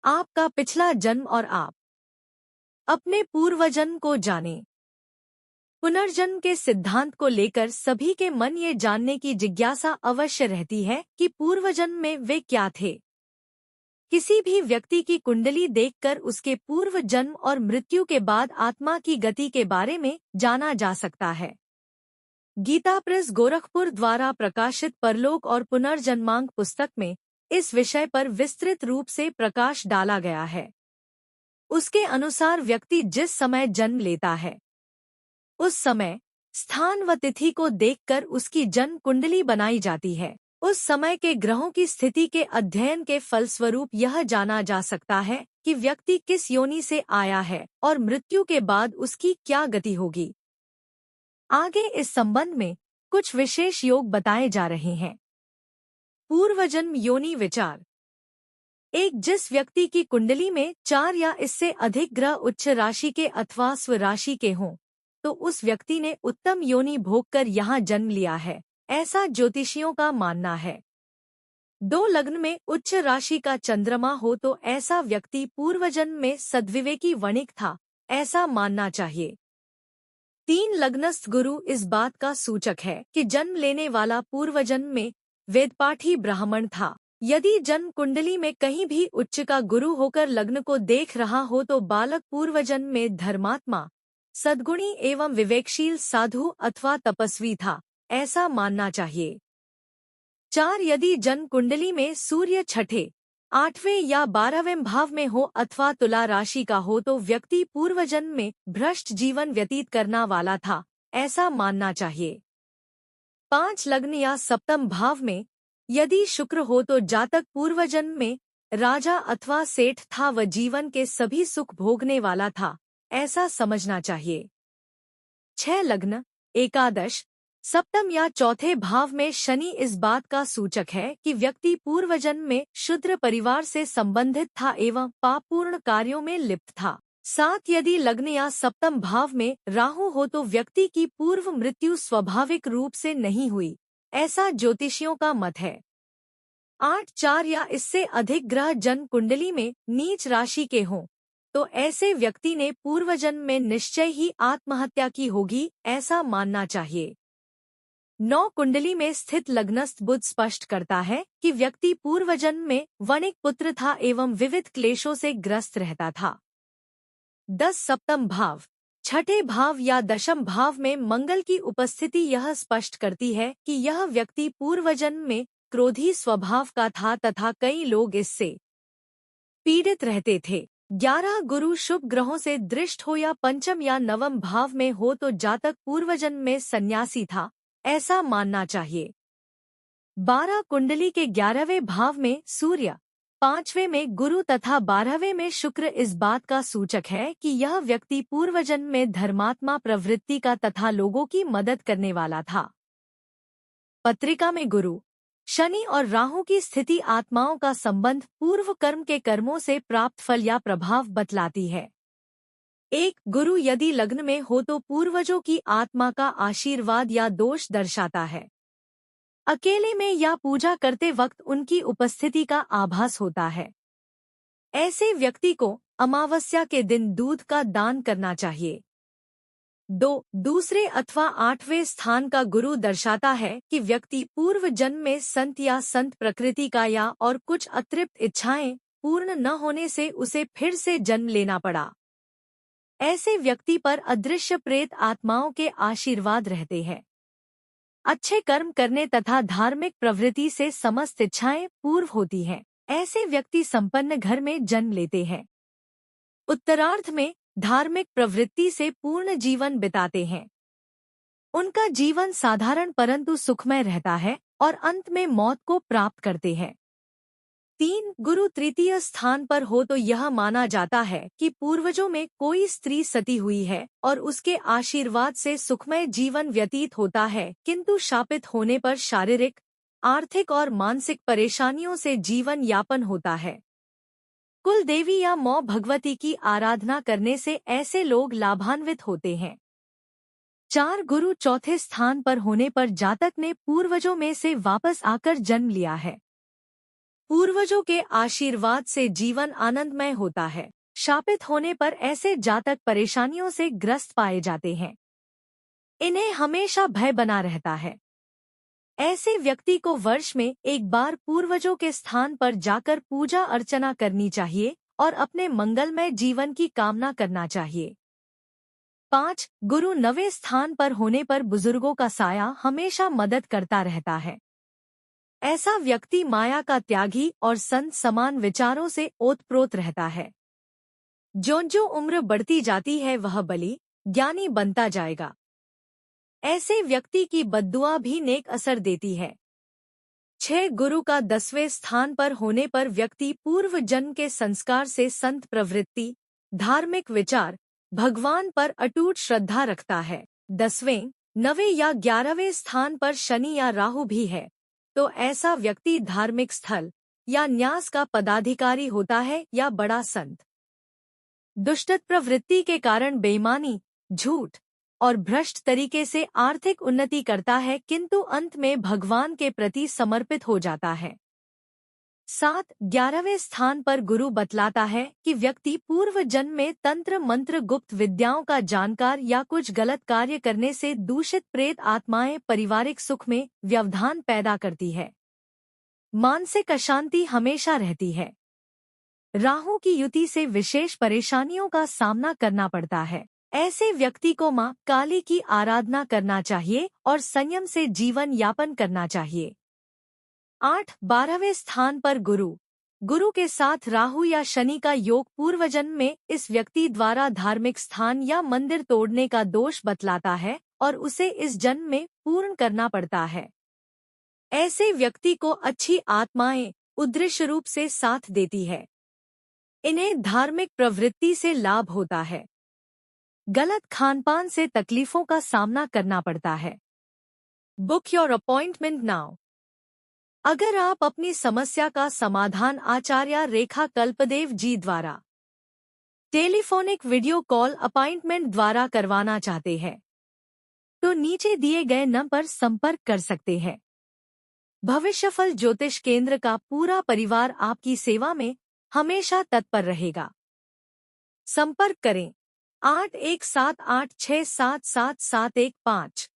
आपका पिछला जन्म और आप अपने पूर्वजन्म को जानें। पुनर्जन्म के सिद्धांत को लेकर सभी के मन ये जानने की जिज्ञासा अवश्य रहती है कि पूर्वजन्म में वे क्या थे। किसी भी व्यक्ति की कुंडली देखकर उसके पूर्व जन्म और मृत्यु के बाद आत्मा की गति के बारे में जाना जा सकता है। गीता प्रेस गोरखपुर द्वारा प्रकाशित परलोक और पुनर्जन्मांक पुस्तक में इस विषय पर विस्तृत रूप से प्रकाश डाला गया है। उसके अनुसार व्यक्ति जिस समय जन्म लेता है उस समय, स्थान व तिथि को देखकर उसकी जन्म कुंडली बनाई जाती है। उस समय के ग्रहों की स्थिति के अध्ययन के फलस्वरूप यह जाना जा सकता है कि व्यक्ति किस योनि से आया है और मृत्यु के बाद उसकी क्या गति होगी। आगे इस संबंध में कुछ विशेष योग बताए जा रहे हैं। पूर्वजन्म योनि विचार। एक जिस व्यक्ति की कुंडली में 4 या इससे अधिक ग्रह उच्च राशि के अथवा स्व राशि के हों, तो उस व्यक्ति ने उत्तम योनि भोगकर यहाँ जन्म लिया है, ऐसा ज्योतिषियों का मानना है। 2 लग्न में उच्च राशि का चंद्रमा हो तो ऐसा व्यक्ति पूर्वजन्म में सद्विवेकी वणिक था, ऐसा मानना चाहिए। 3 लग्नस्थ गुरु इस बात का सूचक है कि जन्म लेने वाला पूर्वजन्म में वेदपाठी ब्राह्मण था। यदि जन्म कुंडली में कहीं भी उच्च का गुरु होकर लग्न को देख रहा हो तो बालक पूर्वजन्म में धर्मात्मा, सद्गुणी एवं विवेकशील साधु अथवा तपस्वी था, ऐसा मानना चाहिए। 4 यदि जन्म कुंडली में सूर्य 6, 8वें या 12वें भाव में हो अथवा तुला राशि का हो तो व्यक्ति पूर्वजन्म में भ्रष्ट जीवन व्यतीत करना वाला था, ऐसा मानना चाहिए। 5 लग्न या सप्तम भाव में यदि शुक्र हो तो जातक पूर्वजन्म में राजा अथवा सेठ था व जीवन के सभी सुख भोगने वाला था, ऐसा समझना चाहिए। 6 लग्न, एकादश, सप्तम या चौथे भाव में शनि इस बात का सूचक है कि व्यक्ति पूर्वजन्म में शूद्र परिवार से संबंधित था एवं पापपूर्ण कार्यों में लिप्त था। 7 यदि लग्न या सप्तम भाव में राहु हो तो व्यक्ति की पूर्व मृत्यु स्वाभाविक रूप से नहीं हुई, ऐसा ज्योतिषियों का मत है। 8, 4 या इससे अधिक ग्रह जन्म कुंडली में नीच राशि के हों, तो ऐसे व्यक्ति ने पूर्वजन्म में निश्चय ही आत्महत्या की होगी, ऐसा मानना चाहिए। 9 कुंडली में स्थित लग्नस्थ बुध स्पष्ट करता है कि व्यक्ति पूर्वजन्म में वणिक पुत्र था एवं विविध क्लेशों से ग्रस्त रहता था। 10 सप्तम भाव, 6ठे भाव या दशम भाव में मंगल की उपस्थिति यह स्पष्ट करती है कि यह व्यक्ति पूर्वजन्म में क्रोधी स्वभाव का था तथा कई लोग इससे पीड़ित रहते थे। 11 गुरु शुभ ग्रहों से दृष्ट हो या पंचम या नवम भाव में हो तो जातक पूर्वजन्म में सन्यासी था, ऐसा मानना चाहिए। 12 कुंडली के 11वें भाव में सूर्य, 5वें में गुरु तथा 12वें में शुक्र इस बात का सूचक है कि यह व्यक्ति पूर्वजन्म में धर्मात्मा प्रवृत्ति का तथा लोगों की मदद करने वाला था। पत्रिका में गुरु, शनि और राहु की स्थिति आत्माओं का संबंध पूर्व कर्म के कर्मों से प्राप्त फल या प्रभाव बतलाती है। 1 गुरु यदि लग्न में हो तो पूर्वजों की आत्मा का आशीर्वाद या दोष दर्शाता है। अकेले में या पूजा करते वक्त उनकी उपस्थिति का आभास होता है। ऐसे व्यक्ति को अमावस्या के दिन दूध का दान करना चाहिए। 2 दूसरे अथवा 8वें स्थान का गुरु दर्शाता है कि व्यक्ति पूर्व जन्म में संत या संत प्रकृति का या और कुछ अतृप्त इच्छाएं पूर्ण न होने से उसे फिर से जन्म लेना पड़ा। ऐसे व्यक्ति पर अदृश्य प्रेत आत्माओं के आशीर्वाद रहते हैं। अच्छे कर्म करने तथा धार्मिक प्रवृत्ति से समस्त इच्छाएं पूर्व होती हैं। ऐसे व्यक्ति संपन्न घर में जन्म लेते हैं। उत्तरार्ध में धार्मिक प्रवृत्ति से पूर्ण जीवन बिताते हैं। उनका जीवन साधारण परंतु सुखमय रहता है और अंत में मौत को प्राप्त करते हैं। 3 गुरु तृतीय स्थान पर हो तो यह माना जाता है कि पूर्वजों में कोई स्त्री सती हुई है और उसके आशीर्वाद से सुखमय जीवन व्यतीत होता है, किंतु शापित होने पर शारीरिक, आर्थिक और मानसिक परेशानियों से जीवन यापन होता है। कुल देवी या माँ भगवती की आराधना करने से ऐसे लोग लाभान्वित होते हैं। 4 गुरु चौथे स्थान पर होने पर जातक ने पूर्वजों में से वापस आकर जन्म लिया है। पूर्वजों के आशीर्वाद से जीवन आनंदमय होता है। शापित होने पर ऐसे जातक परेशानियों से ग्रस्त पाए जाते हैं। इन्हें हमेशा भय बना रहता है। ऐसे व्यक्ति को वर्ष में एक बार पूर्वजों के स्थान पर जाकर पूजा अर्चना करनी चाहिए और अपने मंगलमय जीवन की कामना करना चाहिए। 5. गुरु नवे स्थान पर होने पर बुजुर्गों का साया हमेशा मदद करता रहता है। ऐसा व्यक्ति माया का त्यागी और संत समान विचारों से ओतप्रोत रहता है। जो उम्र बढ़ती जाती है वह बली ज्ञानी बनता जाएगा। ऐसे व्यक्ति की बद्दुआ भी नेक असर देती है। 6. गुरु का 10वें स्थान पर होने पर व्यक्ति पूर्व जन्म के संस्कार से संत प्रवृत्ति, धार्मिक विचार, भगवान पर अटूट श्रद्धा रखता है। 10वें, 9वें या 11वें स्थान पर शनि या राहु भी है तो ऐसा व्यक्ति धार्मिक स्थल या न्यास का पदाधिकारी होता है या बड़ा संत। दुष्ट प्रवृत्ति के कारण बेईमानी, झूठ और भ्रष्ट तरीके से आर्थिक उन्नति करता है किंतु अंत में भगवान के प्रति समर्पित हो जाता है। 7. 11वें स्थान पर गुरु बतलाता है कि व्यक्ति पूर्व जन्म में तंत्र मंत्र गुप्त विद्याओं का जानकार या कुछ गलत कार्य करने से दूषित प्रेत आत्माएं पारिवारिक सुख में व्यवधान पैदा करती है। मानसिक अशांति हमेशा रहती है। राहु की युति से विशेष परेशानियों का सामना करना पड़ता है। ऐसे व्यक्ति को मां काली की आराधना करना चाहिए और संयम से जीवन यापन करना चाहिए। 8. 12वें स्थान पर गुरु के साथ राहु या शनि का योग पूर्वजन्म में इस व्यक्ति द्वारा धार्मिक स्थान या मंदिर तोड़ने का दोष बतलाता है और उसे इस जन्म में पूर्ण करना पड़ता है। ऐसे व्यक्ति को अच्छी आत्माएं उद्देश्य रूप से साथ देती है। इन्हें धार्मिक प्रवृत्ति से लाभ होता है। गलत खानपान से तकलीफों का सामना करना पड़ता है। Book your appointment now. अगर आप अपनी समस्या का समाधान आचार्य रेखा कल्पदेव जी द्वारा टेलीफोनिक वीडियो कॉल अपॉइंटमेंट द्वारा करवाना चाहते हैं तो नीचे दिए गए नंबर पर संपर्क कर सकते हैं। भविष्यफल ज्योतिष केंद्र का पूरा परिवार आपकी सेवा में हमेशा तत्पर रहेगा। संपर्क करें 8178677715।